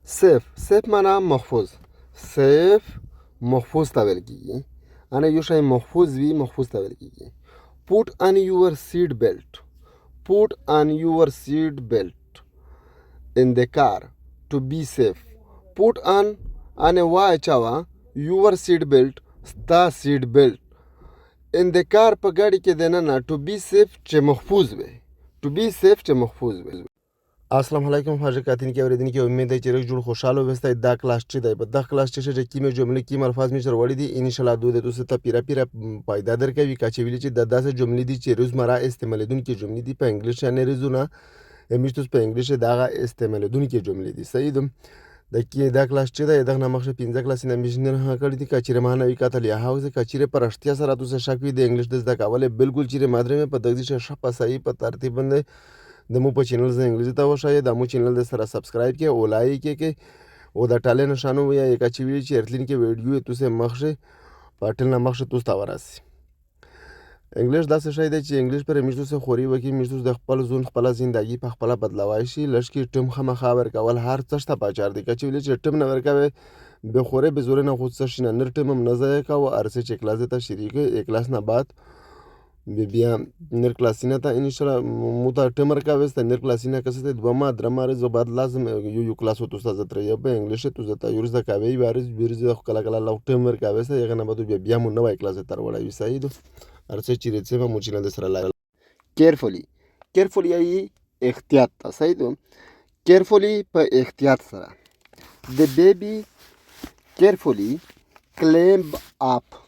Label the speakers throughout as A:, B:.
A: सेफ माना محفوظ. सेफ محفوظ ته ویل کېږي. انا یو شی محفوظ وي محفوظ ته ویل کېږي. put on your seat belt. put on your seat belt in the car to be safe. put on انا واچوه your seat belt ستا seat belt in the car په ګاډي کې دننه to be safe چې محفوظ وي. to be safe چې محفوظ وي. السلام علیکم حاجی کاتین کې اوریدونکو امید ده چې جوړ خوشاله وسته دا کلاس چې دی په دا کلاس چې کیمه جملې کیمه الفاظ می چروړي دي ان شاء الله دوی د ته پیرا پیدا درکوي کچې ویل چې د داسې جملې دي چې روزمره استعمالېدونکو جملې دي په انګلیش نه ریزونه میشتوس په انګلیش دا استعمالېدونکو جملې دي صحیح ده د کې دا کلاس چې دی دغه مخه 15 کلاس نه میشنر ها کړی دي کچې مانه وی کتل یا هاوس کچې پر اشتیا سره تاسو شک وي د انګلیش د زده کول بالکل چې مادر مې په دغه شپه صحیح په ترتیب باندې د مو په چینل زه انګلیزي ته وښایې د مو چینل د سره سبسکرایب کې او لایک کې او د ټاله نشانو یا یک چې وی چې ارتلین کې ویډیو تاسو مخشه پټل نه مخشه تاسو ته وراسي انګلیش داسې شی دی چې انګلیش پر میشتو سره خوري وکي میشتو د خپل ځون خپل ژوندۍ په خپل بدلوي شي لشکې ټیم خامخا ورکول هر څه ته پاچار دی چې ویل چې ټیم نه ورکوي به خوره به زور نه خود څه شي نه ټیم هم نه ځای کا او ارسه چې کلاس ته شریک یک کلاس نه بعد بیا نر کلاسینه ته ان شاء الله موته ټمر کا وست نر کلاسینه کسه دوما درماره زو بعد لازم یو کلاس تو استاد تر یو په انګلیش تو زتا یورز د کاوی وارز بیرز کلا کلا لو ټمر کا وست یغه نه بده بیا مو نوای کلاس تر وړای سید ارڅ چیرې څه مو چینه د سره لا کیرفولی ای احتیاط ته سید کیرفولی په احتیاط سره د بیبي کیرفولی کلیمب اپ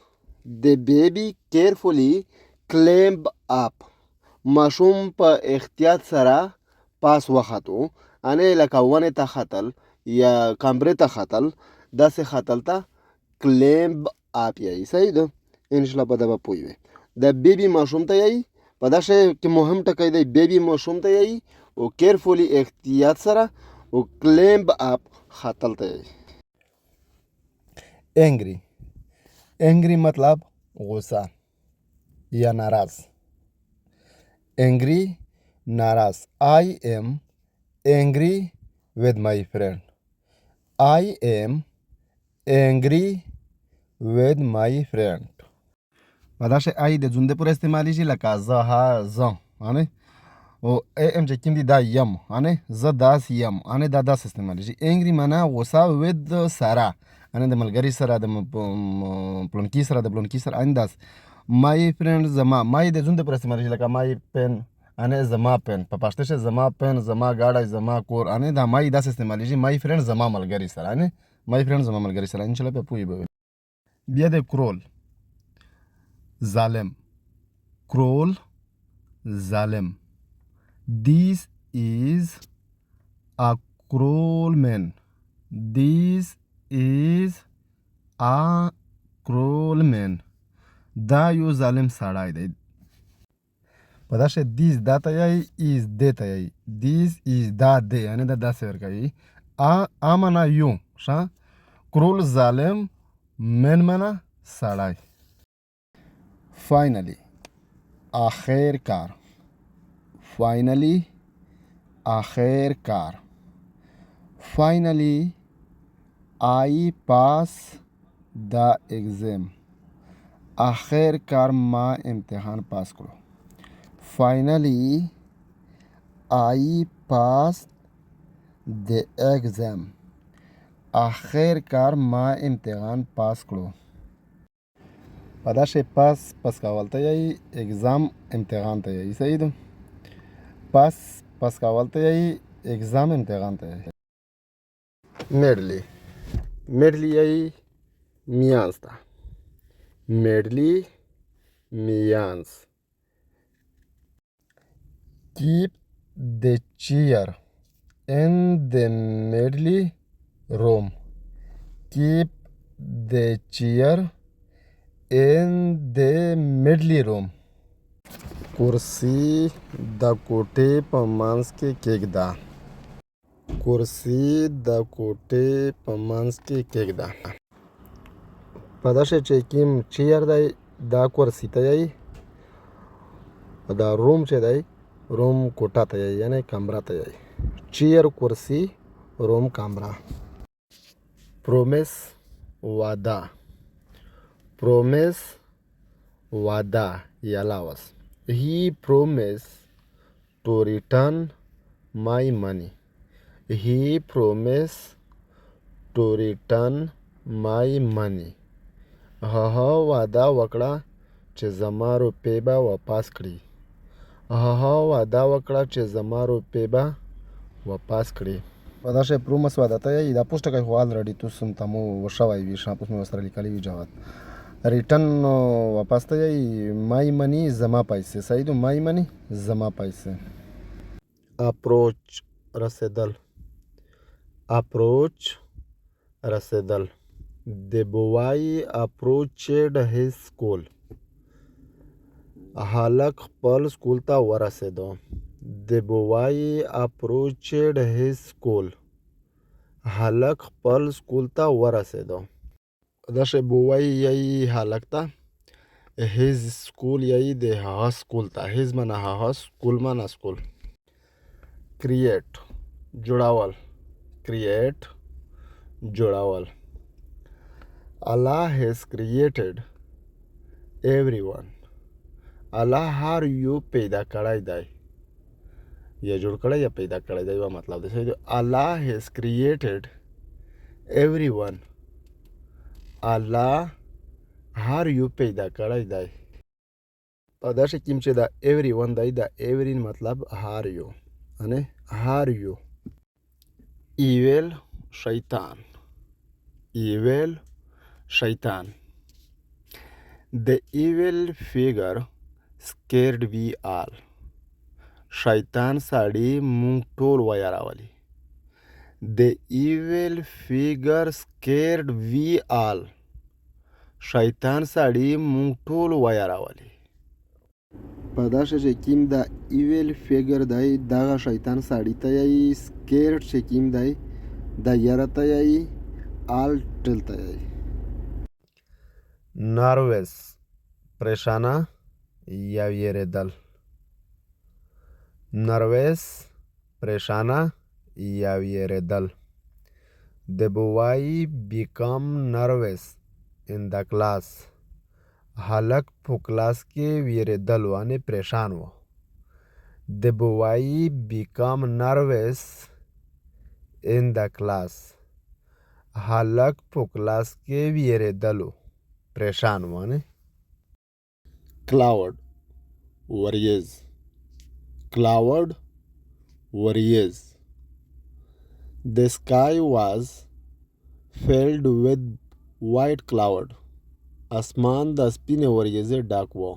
A: د بیبي کیرفولی کلیمب اپ ماشوم په احتیاط سره پاس وختو انې لکه ونه ته خطل یا کمبرې ته خطل داسې خطل ته کلیمب اپ یې صحیح ده ان شاء الله په دا پوي وي د بیبي ماشوم ته یې په دا شی کې مهم ټکی دی بیبي ماشوم ته یې او کیرفولي احتیاط سره او کلیمب اپ خطل ته یې انګری مطلب غوسه یا ناراض angry ناراض I am angry with my friend I am angry with my friend دا شی I د ځونده پر استعمالي شي لکه زه ها زه انه او am چې کوم دي دا یم انه زه داس یم انه دا داس استعمالي شي angry معنا غوسه with سره انه د ملګری سره د پلونکی سره د بلونکی سره انداز مای فرند زما مای د ځون د پر استعمال لکه مای پن انه زما پن په پښتو کې زما پن زما گاډای زما کور انه دا مای داس استعمالي مای فرند زما ملګری سره انه مای فرند زما ملګری سره ان شاء الله په پوي به بیا د کرول ظالم this is a cruel man دا یو ظالم سړی دی په دا شی دیز دا ته یې ایز دی ته یې دیز ایز دا دی یعنی دا داسې ورکوي مانا یو ښه کرول ظالم من مانا سړی فاینلی آخر کار فاینلی I pass the exam آخر کار ما امتحان پاس کړو finally I passed the exam آخر کار ما امتحان پاس کړو په دا شی پاس کول ته یې اگزام امتحان ته یې صحیح ده پاس کول ته یې اگزام امتحان ته یې میډلی یې میانس ته میانس keep the chair in the middle room keep the chair in the middle room کرسی د کوټې په منځ کې کېږده په دا شی چې کوم چیر دی دا کرسی ته یې دا روم چې دی روم کوټه ته یې یعنی کمره ته یې چیر کرسی روم کمره promise وعده promise وعده याला आवाज he promised to return my money he promised to return my money هغه وعده وکړه چې زما روپۍ به واپس کړي هغه وعده وکړه چې زما روپۍ به واپس کړي داسې پرومس وعده ته یې دا پوسټ کوي خو آلریډي تاسو ته مو وشوی وي شاپوس مې ورسره لیکلی وي جواب ریټن واپس ته یې مای مني زما پیسې صحیح دو مای مني زما پیسې اپروچ رسېدل اپروچ رسېدل The boy approached his school. هلک خپل سکول ته ورسېدو. The boy approached his school. هلک خپل سکول ته ورسېدو. داسې boy یایي هلک ته his school یایي د هغه سکول ته his معنا هغه سکول معنا سکول create جوړول create جوړول Allah has created everyone. Allah هر یو پیدا کړی دی یا جوړ کړی یا پیدا کړی دی یو مطلب دی Allah has created everyone. Allah هر یو پیدا کړی دی په داسې کې چې دا everyone دی دا every مطلب هر یو یعنی هر یو evil شیطان evil Shaitan. The evil figure scared we all. Shaitan سړی مونږ ټول ویراولي. The evil figure scared we all. شیطان سړی مونږ ټول ویراولي. په داسې چې کیم دا evil figure دی دغه شیطان سړی ته یې scared چې کیم دی دا یاره ته یې all ټل ته یې نارویس پریشانه یا ویریدل نارویس پریشانه یا ویریدل The boy become nervous in the class. هلک په کلاس کې ویریدل وانه پریشان و The boy become nervous in the class. هلک په کلاس کې ویریدل پریشان وانه cloud worries cloud worries The sky was filled with white cloud اسمان د سپینې وریځې ډک و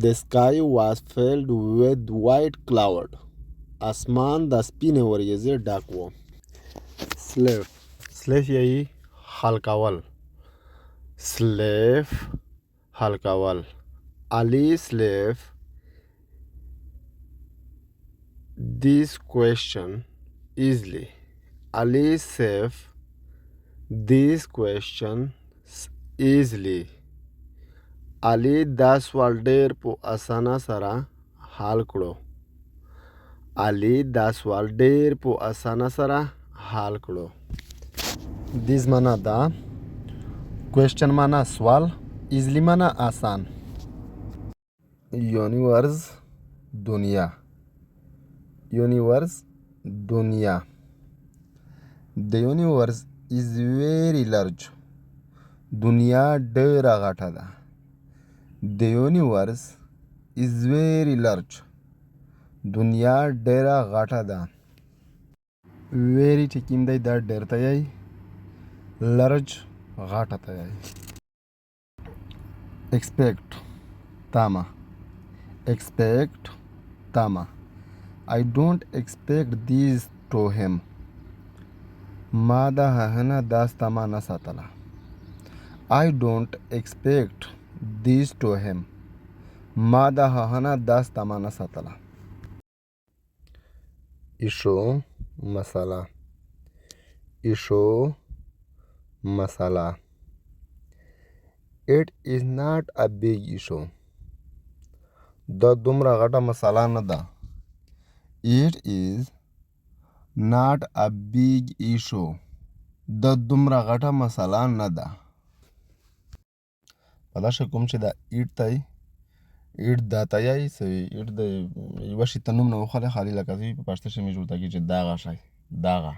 A: The sky was filled with white cloud اسمان د سپینې وریځې ډک و slave slave یې خلقول slave halkawal Ali slave this question easily Ali save this question easily Ali دا سوال ډېر په اسانه سره حل کړو Ali دا سوال ډېر په اسانه سره حل کړو this معنا دا question معنا سوال easily معنا آسان universe دنیا universe دنیا the universe is very large دنیا ډېره غټه ده the universe is very large دنیا ډېره غټه ده very چې کوم دی دا ډېر ته یې large غټه ته یې expect تامه expect تامه I don't expect this to him ما د هغه نه داس تمه نه ساتله I don't expect this to him ما د هغه نه داس تمه نه ساتله issue مسله issue مسله It is not a big issue دا دومره غټه مسله نه ده It is not a big issue د دومره غټه مسله نه ده. په دا شکل کوم چې دا ایټ ته ایټ دا ته یایي سوي ایټ د یوه شي ته نوم نه وخلی خالي لکه دوی په پښتو شي مې جوړ کېږي چې دغه شی دغه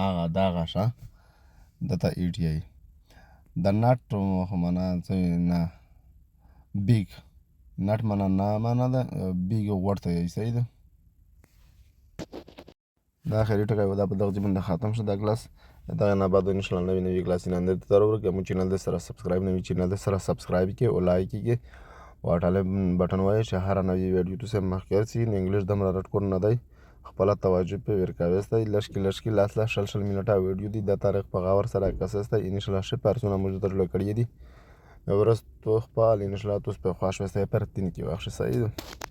A: هغه دغه شه ده ته ایټ یایي. د نټ خو معنا څه نه بیګ نټ معنا نه معنا ده بیګ غوړ ته یایي صحیح ده. دا آخري ټکی و دا په دغه ځای باندې ختم شو دا کلاس. دغه نه بعد انشاءالله نوی کلاس ایندر ته ضرور که مو چینل د سره سبسکرایب نوی چینل د سره سبسکرایب کې او لایک کې او اټاله بټن وایي چې هر نوی ویډیو تو سم مخکې سي انګلیش دم را رټ کور نه دی خپل توجه په ورکاوسته لشکي لاس شل منټه ویډیو دی د تاریخ په غور سره کسسته انشاءالله شي پرسونه موږ ته کړی دي ورست تو خپل انشاءالله تو په خوښ وسته پر تین کې واخښه صحیح